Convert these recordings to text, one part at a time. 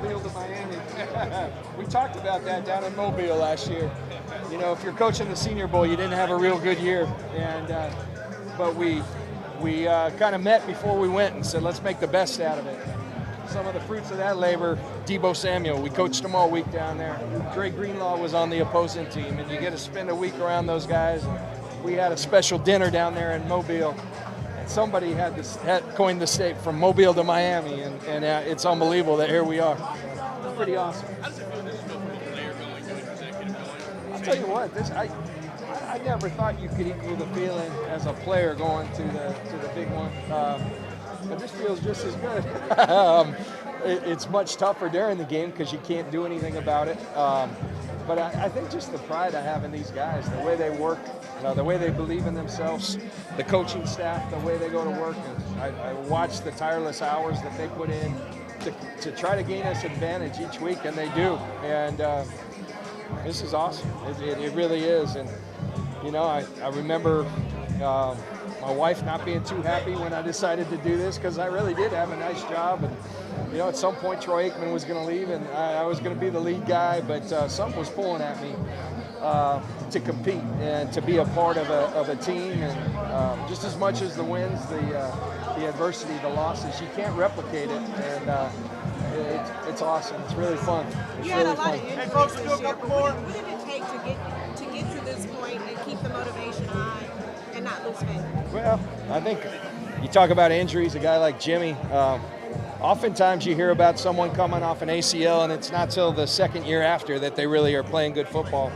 Mobile to Miami. We talked about that down in Mobile last year. You know, if you're coaching the Senior Bowl, you didn't have a real good year, and but we kind of met before we went and said, let's make the best out of it. Some of the fruits of that labor, Debo Samuel, we coached him all week down there. Dre Greenlaw was on the opposing team, and you get to spend a week around those guys. We had a special dinner down there in Mobile. Somebody had coined the state from Mobile to Miami, and it's unbelievable that here we are. It's pretty awesome. How does it feel to go from a player going to an executive going? I'll tell you what, I never thought you could equal the feeling as a player going to the big one. But this feels just as good. It's much tougher during the game because you can't do anything about it. But I think just the pride I have in these guys, the way they work, the way they believe in themselves, the coaching staff, the way they go to work. And I watch the tireless hours that they put in to try to gain us advantage each week, and they do. And this is awesome. It really is. And, you know, I remember my wife not being too happy when I decided to do this because I really did have a nice job. And, you know, at some point Troy Aikman was going to leave and I was going to be the lead guy, but something was pulling at me to compete and to be a part of a team. And just as much as the wins, the adversity, the losses, you can't replicate it. And it's awesome. It's really fun. It's really fun. Hey folks, do a couple more. What did it take to get to this point and keep the motivation high and not lose faith? Well, I think you talk about injuries, a guy like Jimmy. Oftentimes you hear about someone coming off an ACL, and it's not till the second year after that they really are playing good football.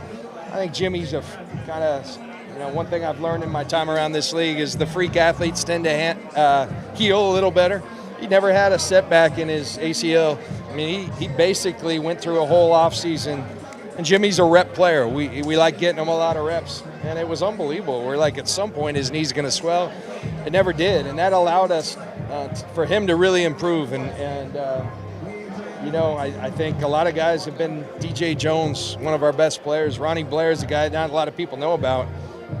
I think Jimmy's a kind of, one thing I've learned in my time around this league is the freak athletes tend to heal a little better. He never had a setback in his ACL. I mean, he basically went through a whole offseason, and Jimmy's a rep player. We like getting him a lot of reps, and it was unbelievable. We're like, at some point his knee's going to swell. It never did, and that allowed us for him to really improve. I think a lot of guys have been DJ Jones, one of our best players. Ronnie Blair's a guy not a lot of people know about,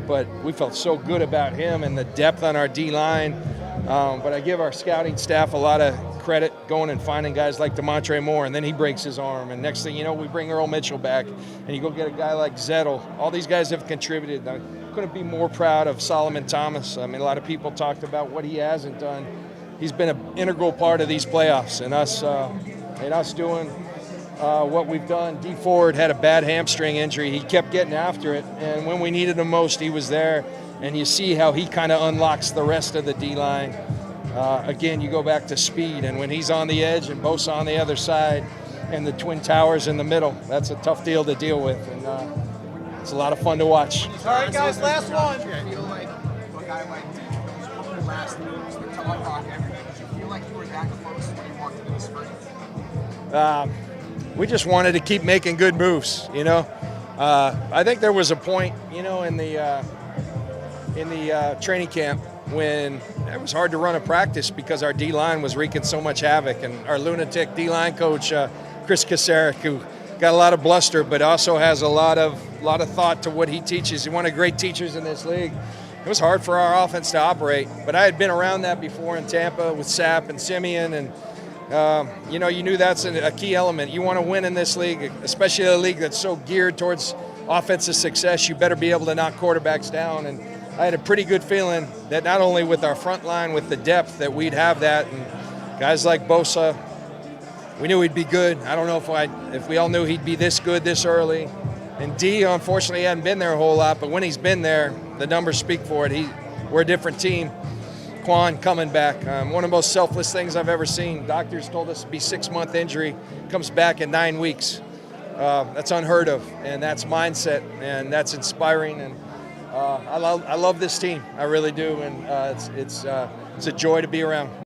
but we felt so good about him and the depth on our D-line. But I give our scouting staff a lot of credit going and finding guys like DeMontre Moore, and then he breaks his arm. And next thing you know, we bring Earl Mitchell back, and you go get a guy like Zettel. All these guys have contributed. I couldn't be more proud of Solomon Thomas. I mean, a lot of people talked about what he hasn't done. He's been an integral part of these playoffs, and us doing what we've done. D Ford had a bad hamstring injury. He kept getting after it, and when we needed him most, he was there. And you see how he kind of unlocks the rest of the D-line. Again, you go back to speed, and when he's on the edge and Bosa on the other side and the Twin Towers in the middle, that's a tough deal to deal with, and it's a lot of fun to watch. All right, guys, last one. I feel like a guy like those couple last moves, the tomahawk, everything. Did you feel like you were that close when you walked into the spring? We just wanted to keep making good moves, I think there was a point, in the training camp when it was hard to run a practice because our D-line was wreaking so much havoc, and our lunatic D-line coach, Chris Kasarik, who got a lot of bluster but also has a lot of thought to what he teaches. He's one of the great teachers in this league. It was hard for our offense to operate, but I had been around that before in Tampa with Sapp and Simeon, and you knew that's a key element. You want to win in this league, especially a league that's so geared towards offensive success. You better be able to knock quarterbacks down, and I had a pretty good feeling that not only with our front line, with the depth, that we'd have that. And guys like Bosa, we knew he'd be good. I don't know if we all knew he'd be this good this early. And D, unfortunately, hadn't been there a whole lot, but when he's been there, the numbers speak for it. We're a different team. Quan coming back, one of the most selfless things I've ever seen. Doctors told us it'd be 6-month injury, comes back in 9 weeks. That's unheard of, and that's mindset, and that's inspiring. And I love this team. I really do, and it's a joy to be around.